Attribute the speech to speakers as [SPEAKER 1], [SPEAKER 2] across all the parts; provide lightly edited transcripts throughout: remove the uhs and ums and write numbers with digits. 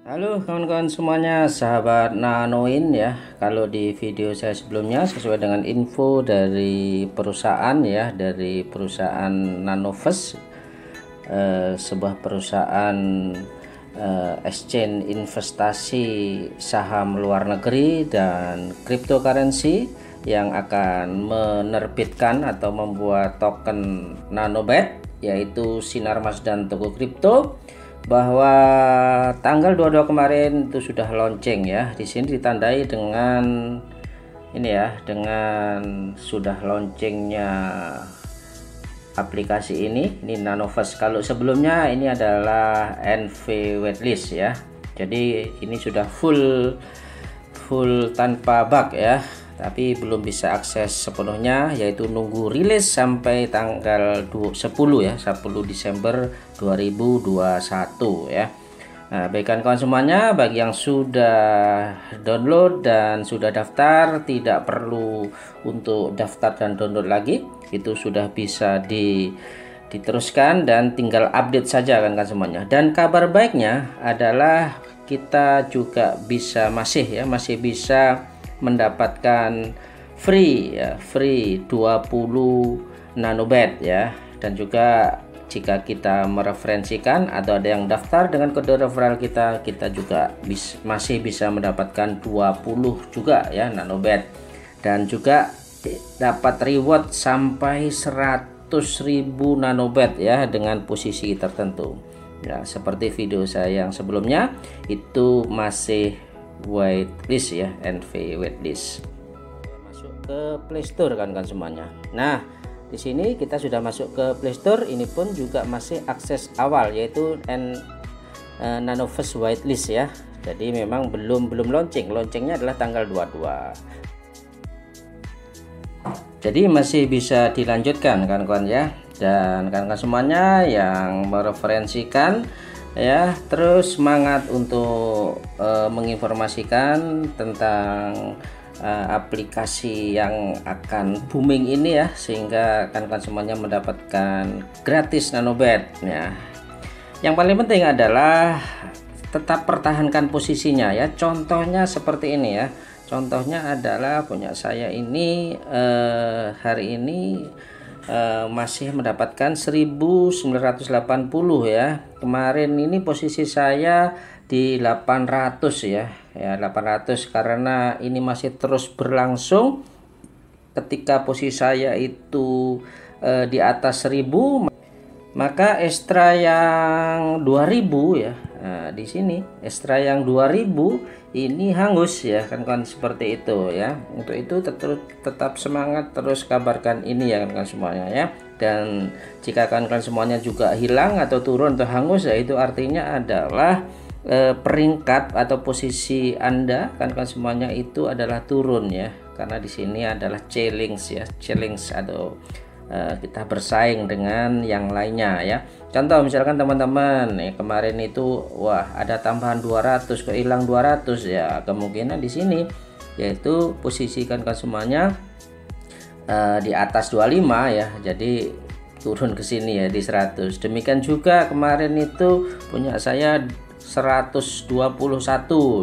[SPEAKER 1] Halo kawan-kawan semuanya, sahabat Nanoin ya. Kalau di video saya sebelumnya sesuai dengan info dari perusahaan ya, dari perusahaan Nanovest, sebuah perusahaan exchange investasi saham luar negeri dan cryptocurrency yang akan menerbitkan atau membuat token Nanobet, yaitu Sinar Mas dan Toko Kripto, bahwa tanggal 22 kemarin itu sudah launching ya. Di sini ditandai dengan ini ya, dengan sudah launchingnya aplikasi ini Nanovest. Kalau sebelumnya ini adalah NV waitlist ya. Jadi ini sudah full tanpa bug ya, tapi belum bisa akses sepenuhnya, yaitu nunggu rilis sampai tanggal 10 ya, 10 Desember 2021 ya. Nah, baikkan kawan semuanya, bagi yang sudah download dan sudah daftar, tidak perlu untuk daftar dan download lagi, itu sudah bisa diteruskan dan tinggal update saja kan semuanya. Dan kabar baiknya adalah kita juga masih bisa mendapatkan free 20 nanobet ya. Dan juga jika kita mereferensikan atau ada yang daftar dengan kode referral kita juga masih bisa mendapatkan 20 juga ya nanobet, dan juga dapat reward sampai 100.000 nanobet ya dengan posisi tertentu ya. Seperti video saya yang sebelumnya itu masih waitlist ya, NV waitlist. Masuk ke Play Store kan semuanya. Nah, di sini kita sudah masuk ke Play Store. Ini pun juga masih akses awal, yaitu Nanovest waitlist ya. Jadi memang belum launching. Launchingnya adalah tanggal 22. Jadi masih bisa dilanjutkan kan kawan ya. Dan kan semuanya yang mereferensikan ya, terus semangat untuk menginformasikan tentang aplikasi yang akan booming ini ya, sehingga kan semuanya mendapatkan gratis nanobet ya. Yang paling penting adalah tetap pertahankan posisinya ya. Contohnya seperti ini ya. Contohnya adalah punya saya ini hari ini masih mendapatkan 1980 ya. Kemarin ini posisi saya di 800 ya 800, karena ini masih terus berlangsung. Ketika posisi saya itu di atas 1000, maka ekstra yang 2000 ya. Nah, di sini ekstra yang 2000 ini hangus ya kan seperti itu ya. Untuk itu tetap semangat, terus kabarkan ini ya kan semuanya ya. Dan jika kan semuanya juga hilang atau turun atau hangus ya, itu artinya adalah peringkat atau posisi Anda kan semuanya itu adalah turun ya, karena di sini adalah challenge atau kita bersaing dengan yang lainnya ya. Contoh misalkan teman-teman kemarin itu wah ada tambahan 200 kok hilang 200 ya, kemungkinan di sini yaitu posisikan semuanya di atas 25 ya, jadi turun ke sini ya di 100. Demikian juga kemarin itu punya saya 121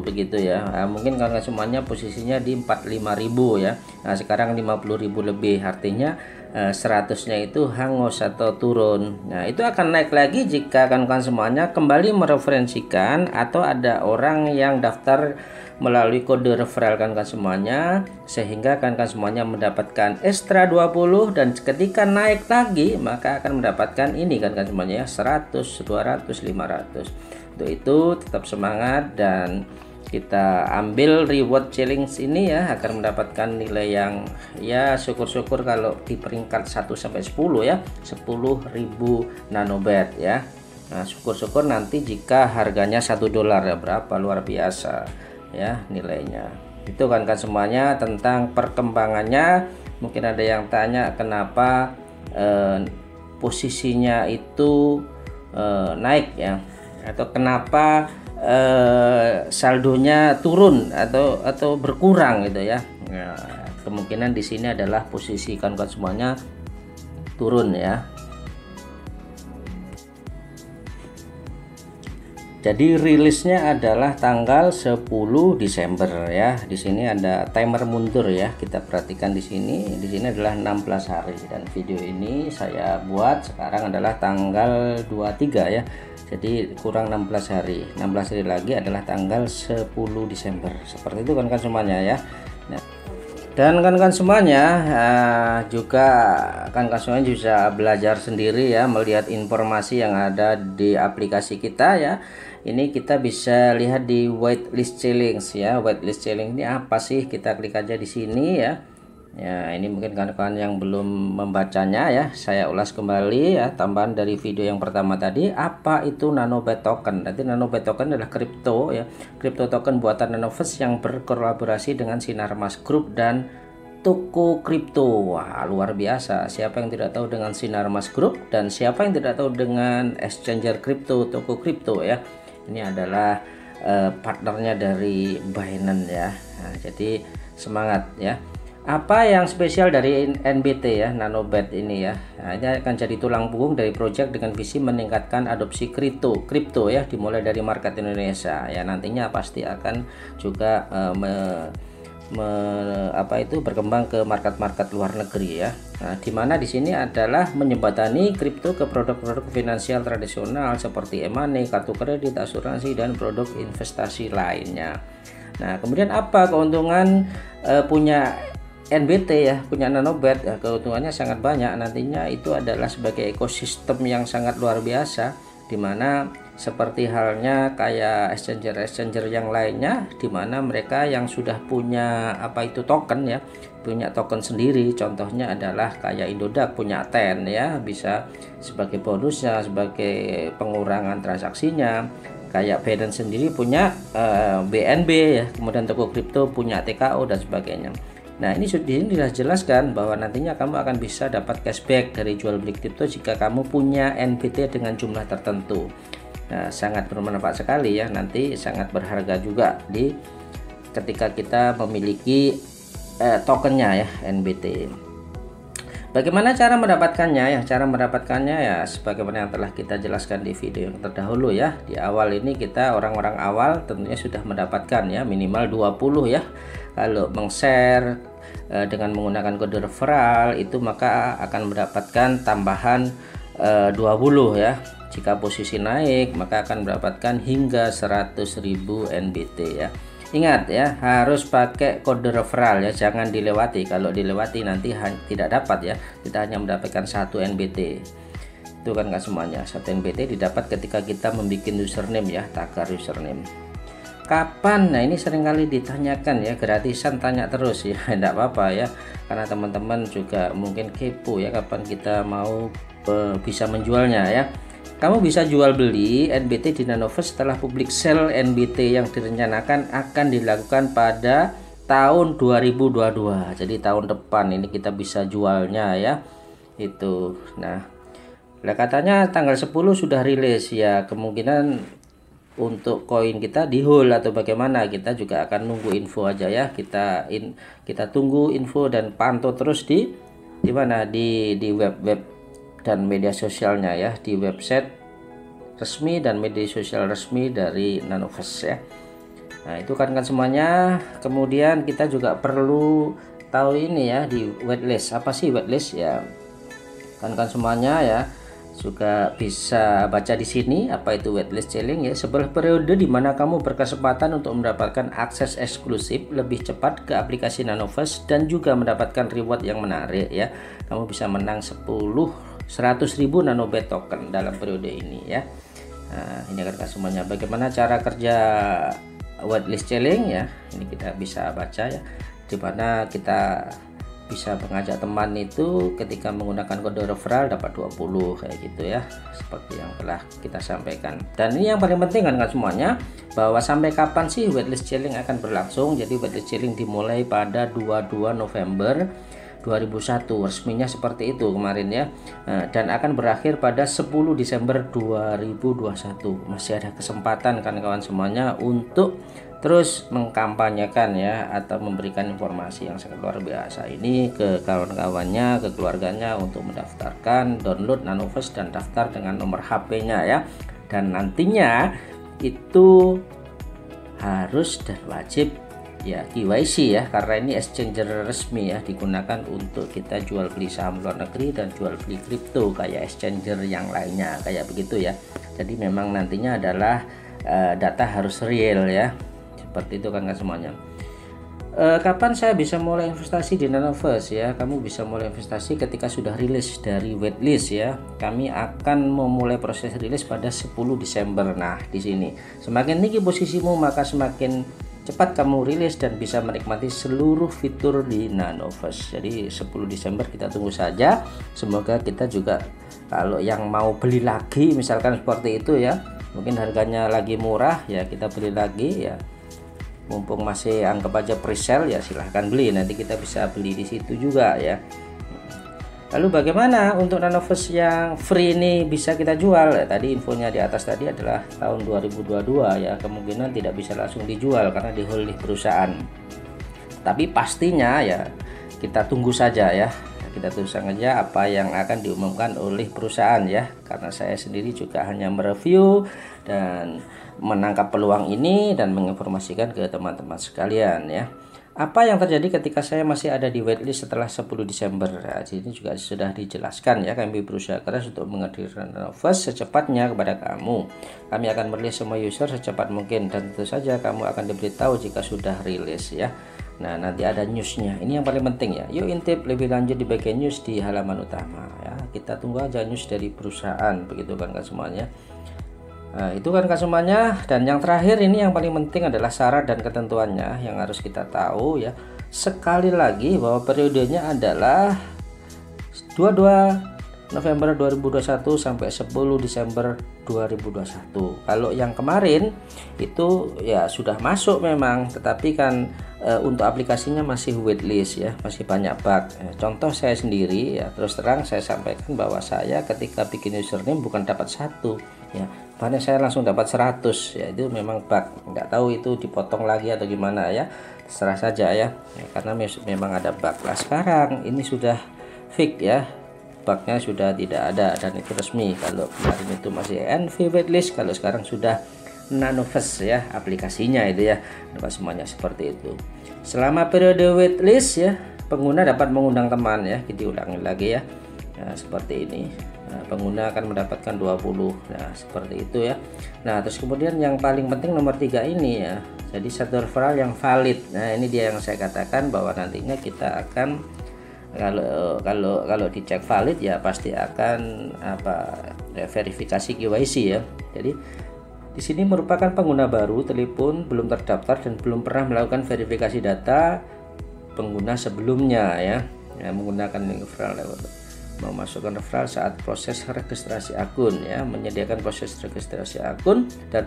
[SPEAKER 1] begitu ya. Nah, mungkin karena semuanya posisinya di 45.000 ya. Nah, sekarang 50.000 lebih, artinya 100-nya itu hangus atau turun. Nah, itu akan naik lagi jika kan semuanya kembali mereferensikan atau ada orang yang daftar melalui kode referral kan semuanya, sehingga kan semuanya mendapatkan ekstra 20, dan ketika naik lagi maka akan mendapatkan ini kan semuanya ya 100, 200, 500. Untuk itu tetap semangat dan kita ambil reward challenge ini ya, agar mendapatkan nilai yang ya syukur-syukur kalau di peringkat 1 sampai 10 ya, 10.000 nanobet ya. Nah, syukur-syukur nanti jika harganya $1 ya, berapa luar biasa ya nilainya. Itu kan semuanya tentang perkembangannya. Mungkin ada yang tanya kenapa posisinya itu naik ya, atau kenapa saldonya turun atau berkurang gitu ya. Nah, kemungkinan di sini adalah posisi kan semuanya turun ya. Jadi rilisnya adalah tanggal 10 Desember ya. Di sini ada timer mundur ya. Kita perhatikan di sini. Di sini adalah 16 hari dan video ini saya buat sekarang adalah tanggal 23 ya. Jadi kurang 16 hari. 16 hari lagi adalah tanggal 10 Desember. Seperti itu kan semuanya ya. Nah, dan kan semuanya juga kan semuanya bisa belajar sendiri ya, melihat informasi yang ada di aplikasi kita ya. Ini kita bisa lihat di whitelist challenge ya. Whitelist challenge ini apa sih? Kita klik aja di sini ya. Ya, ini mungkin kawan-kawan yang belum membacanya ya, saya ulas kembali ya, tambahan dari video yang pertama tadi. Apa itu Nanobet token? Nanti Nanobet token adalah kripto ya, kripto token buatan Nanoverse yang berkolaborasi dengan Sinarmas Group dan toko kripto. Wah, luar biasa. Siapa yang tidak tahu dengan Sinarmas Group dan siapa yang tidak tahu dengan exchanger kripto, toko kripto ya. Ini adalah partnernya dari Binance ya. Nah, jadi semangat ya. Apa yang spesial dari NBT ya, Nanobet ini ya? Nah, ini akan jadi tulang punggung dari proyek dengan visi meningkatkan adopsi kripto ya, dimulai dari market Indonesia ya. Nantinya pasti akan juga berkembang ke market luar negeri ya. Nah, dimana di sini adalah menjembatani kripto ke produk-produk finansial tradisional seperti e-money, kartu kredit, asuransi, dan produk investasi lainnya. Nah, kemudian apa keuntungan punya NBT ya, punya Nanobet ya? Keuntungannya sangat banyak. Nantinya itu adalah sebagai ekosistem yang sangat luar biasa, dimana seperti halnya kayak exchanger yang lainnya, dimana mereka yang sudah punya token ya, punya token sendiri. Contohnya adalah kayak Indodax punya TEN ya, bisa sebagai bonusnya, sebagai pengurangan transaksinya. Kayak Binance sendiri punya BNB ya, kemudian toko kripto punya TKO dan sebagainya. Nah, ini sudah jelaskan bahwa nantinya kamu akan bisa dapat cashback dari jual beli kripto jika kamu punya NBT dengan jumlah tertentu. Nah, sangat bermanfaat sekali ya, nanti sangat berharga juga ketika kita memiliki tokennya ya, NBT. Bagaimana cara mendapatkannya ya? Cara mendapatkannya ya sebagaimana yang telah kita jelaskan di video yang terdahulu ya. Di awal ini kita orang-orang awal tentunya sudah mendapatkan ya minimal 20 ya. Kalau meng-share dengan menggunakan kode referral itu maka akan mendapatkan tambahan 20 ya. Jika posisi naik maka akan mendapatkan hingga 100.000 NBT ya. Ingat ya, harus pakai kode referral ya, jangan dilewati. Kalau dilewati nanti tidak dapat ya. Kita hanya mendapatkan 1 NBT. Itu kan nggak semuanya. 1 NBT didapat ketika kita membuat username ya, tagar username. Kapan? Nah, ini seringkali ditanyakan ya, gratisan tanya terus ya. Enggak apa-apa ya, karena teman-teman juga mungkin kepo ya, kapan kita mau bisa menjualnya ya. Kamu bisa jual beli NBT di Nanoverse setelah public sale NBT yang direncanakan akan dilakukan pada tahun 2022. Jadi tahun depan ini kita bisa jualnya ya. Itu. Nah, katanya tanggal 10 sudah rilis ya. Kemungkinan untuk koin kita di hold atau bagaimana, kita juga akan nunggu info aja ya. Kita tunggu info dan pantau terus di mana di web dan media sosialnya ya, di website resmi dan media sosial resmi dari Nanoverse ya. Nah, itu kan semuanya. Kemudian kita juga perlu tahu ini ya, di whitelist. Apa sih whitelist ya? Kan semuanya ya juga bisa baca di sini apa itu whitelist challenge ya. Sebuah periode di mana kamu berkesempatan untuk mendapatkan akses eksklusif lebih cepat ke aplikasi Nanoverse dan juga mendapatkan reward yang menarik ya. Kamu bisa menang 100.000 Nanobet token dalam periode ini ya. Nah, ini akan semuanya. Bagaimana cara kerja whitelist challenge ya? Ini kita bisa baca ya, dimana kita bisa mengajak teman itu ketika menggunakan kode referral dapat 20 kayak gitu ya, seperti yang telah kita sampaikan. Dan ini yang paling penting kan semuanya, bahwa sampai kapan sih whitelist challenge akan berlangsung. Jadi whitelist challenge dimulai pada 22 November 2001, resminya seperti itu kemarin ya. Dan akan berakhir pada 10 Desember 2021. Masih ada kesempatan kan kawan semuanya untuk terus mengkampanyekan ya, atau memberikan informasi yang sangat luar biasa ini ke kawan-kawannya, ke keluarganya untuk mendaftarkan, download Nanoverse dan daftar dengan nomor HP-nya ya. Dan nantinya itu harus dan wajib ya KYC ya, karena ini exchanger resmi ya, digunakan untuk kita jual beli saham luar negeri dan jual beli kripto kayak exchanger yang lainnya kayak begitu ya. Jadi memang nantinya adalah data harus real ya, seperti itu kan semuanya. Kapan saya bisa mulai investasi di Nanoverse ya? Kamu bisa mulai investasi ketika sudah rilis dari waitlist ya. Kami akan memulai proses rilis pada 10 Desember. Nah, di sini semakin tinggi posisimu maka semakin cepat kamu rilis dan bisa menikmati seluruh fitur di Nanoverse. Jadi 10 Desember kita tunggu saja. Semoga kita juga kalau yang mau beli lagi misalkan seperti itu ya, mungkin harganya lagi murah ya, kita beli lagi ya. Mumpung masih anggap aja pre-sale ya, silahkan beli, nanti kita bisa beli di situ juga ya. Lalu bagaimana untuk Nanoverse yang free ini bisa kita jual ya? Tadi infonya di atas tadi adalah tahun 2022 ya, kemungkinan tidak bisa langsung dijual karena di hold perusahaan, tapi pastinya ya kita tunggu saja ya, kita tunggu saja apa yang akan diumumkan oleh perusahaan ya, karena saya sendiri juga hanya mereview dan menangkap peluang ini dan menginformasikan ke teman-teman sekalian ya. Apa yang terjadi ketika saya masih ada di waitlist setelah 10 Desember? Nah, ini juga sudah dijelaskan ya, kami berusaha keras untuk menghadirkan Nanoverse secepatnya kepada kamu. Kami akan merilis semua user secepat mungkin dan tentu saja kamu akan diberitahu jika sudah rilis ya. Nah, nanti ada newsnya, ini yang paling penting ya. Yuk intip lebih lanjut di bagian news di halaman utama ya. Kita tunggu aja news dari perusahaan, begitu kan semuanya. Nah, itu kan semuanya. Dan yang terakhir ini yang paling penting adalah syarat dan ketentuannya yang harus kita tahu ya. Sekali lagi bahwa periodenya adalah 22 November 2021 sampai 10 Desember 2021. Kalau yang kemarin itu ya sudah masuk memang, tetapi kan untuk aplikasinya masih waitlist ya, masih banyak bug. Contoh saya sendiri ya, terus terang saya sampaikan bahwa saya ketika bikin username bukan dapat 1 ya, bahkan saya langsung dapat 100 ya, itu memang bug. Nggak tahu itu dipotong lagi atau gimana ya, terserah saja ya, karena memang ada bug. Nah, sekarang ini sudah fix ya, bugnya sudah tidak ada dan itu resmi. Kalau kemarin itu masih NV waitlist, kalau sekarang sudah Nanoverse ya aplikasinya itu ya. Nah, semuanya seperti itu. Selama periode waitlist ya, pengguna dapat mengundang teman ya, kita ulangi lagi ya. Nah, seperti ini. Nah, pengguna akan mendapatkan 20. Nah, seperti itu ya. Nah, terus kemudian yang paling penting nomor 3 ini ya. Jadi satu referral yang valid. Nah, ini dia yang saya katakan bahwa nantinya kita akan kalau dicek valid ya pasti akan verifikasi KYC ya. Jadi di sini merupakan pengguna baru, telepon, belum terdaftar dan belum pernah melakukan verifikasi data pengguna sebelumnya ya. Menggunakan referral, memasukkan referral saat proses registrasi akun ya, menyediakan proses registrasi akun dan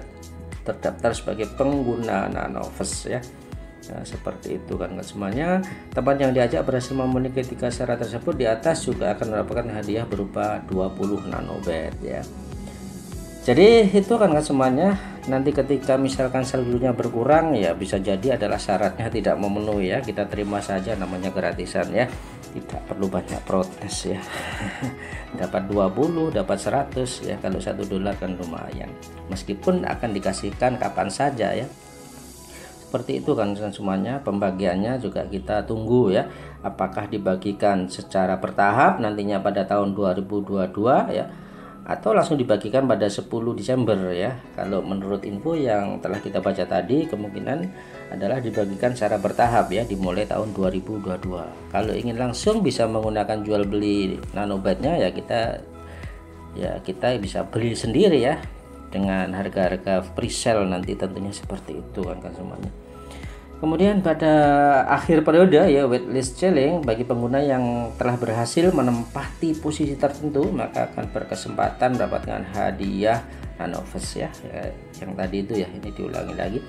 [SPEAKER 1] terdaftar sebagai pengguna Nanoverse ya. Nah, seperti itu kan semuanya. Teman yang diajak berhasil memenuhi ketiga syarat tersebut di atas juga akan mendapatkan hadiah berupa 20 nanobit ya. Jadi itu kan semuanya. Nanti ketika misalkan saldonya berkurang ya bisa jadi adalah syaratnya tidak memenuhi ya, kita terima saja, namanya gratisan ya, tidak perlu banyak protes ya. Dapat 20, dapat 100 ya, kalau $1 kan lumayan, meskipun akan dikasihkan kapan saja ya. Seperti itu kan semuanya. Pembagiannya juga kita tunggu ya, apakah dibagikan secara bertahap nantinya pada tahun 2022 ya, atau langsung dibagikan pada 10 Desember ya. Kalau menurut info yang telah kita baca tadi, kemungkinan adalah dibagikan secara bertahap ya, dimulai tahun 2022. Kalau ingin langsung bisa menggunakan jual beli nanobitnya ya, kita bisa beli sendiri ya dengan harga-harga pre-sale nanti tentunya, seperti itu kan semuanya. Kemudian pada akhir periode ya waitlist selling, bagi pengguna yang telah berhasil menempati posisi tertentu maka akan berkesempatan mendapatkan hadiah Nanoverse ya, yang tadi itu ya, ini diulangi lagi.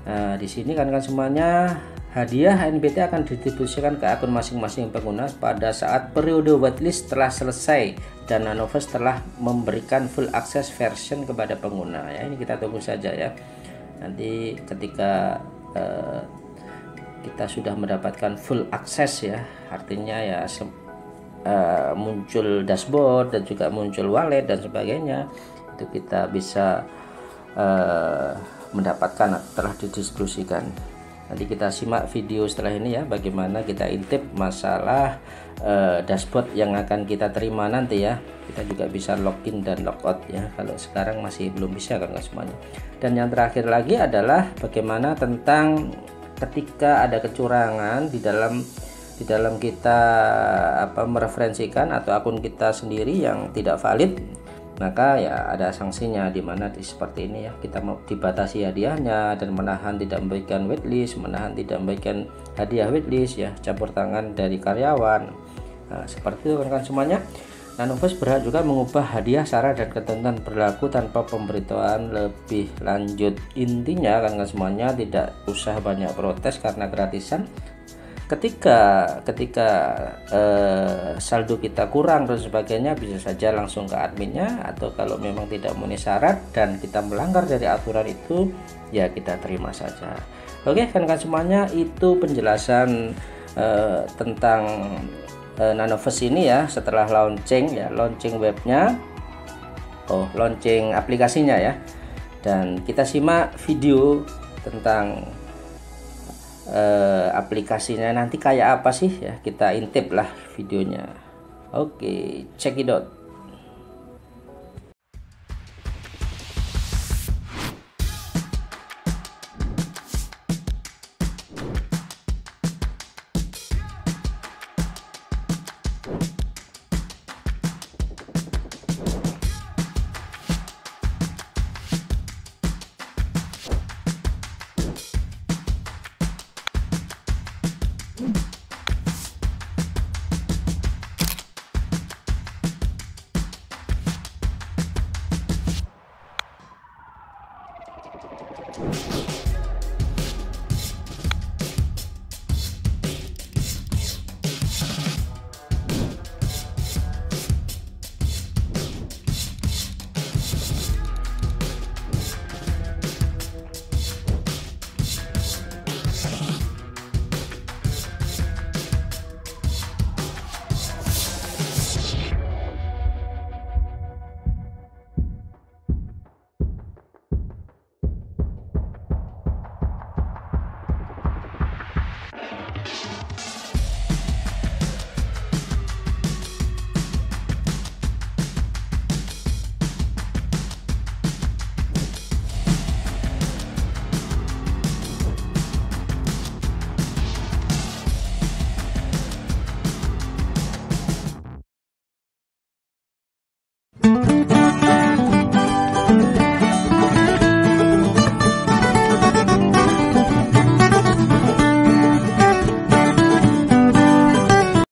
[SPEAKER 1] Nah, di sini kan semuanya, hadiah NBT akan didistribusikan ke akun masing-masing pengguna pada saat periode waitlist telah selesai dan Nanoverse telah memberikan full access version kepada pengguna ya. Ini kita tunggu saja ya. Nanti ketika kita sudah mendapatkan full access ya, artinya ya muncul dashboard dan juga muncul wallet dan sebagainya, itu kita bisa mendapatkan atau telah didistribusikan. Nanti kita simak video setelah ini ya, bagaimana kita intip masalah dashboard yang akan kita terima nanti ya. Kita juga bisa login dan logout ya, kalau sekarang masih belum bisa kan semuanya. Dan yang terakhir lagi adalah bagaimana tentang ketika ada kecurangan di dalam kita mereferensikan atau akun kita sendiri yang tidak valid, maka ya ada sanksinya, dimana seperti ini ya, kita mau dibatasi hadiahnya dan menahan tidak memberikan waitlist, menahan tidak memberikan hadiah waitlist ya, campur tangan dari karyawan. Nah, seperti itu kan semuanya. Nanovest berhak juga mengubah hadiah, syarat dan ketentuan berlaku tanpa pemberitahuan lebih lanjut. Intinya kan semuanya tidak usah banyak protes karena gratisan. Ketika saldo kita kurang dan sebagainya, bisa saja langsung ke adminnya, atau kalau memang tidak memenuhi syarat dan kita melanggar dari aturan itu ya kita terima saja. Oke kan semuanya, itu penjelasan tentang Nanovest ini ya, setelah launching ya, launching webnya, launching aplikasinya ya. Dan kita simak video tentang aplikasinya nanti kayak apa sih ya, kita intip lah videonya. Oke, check it out.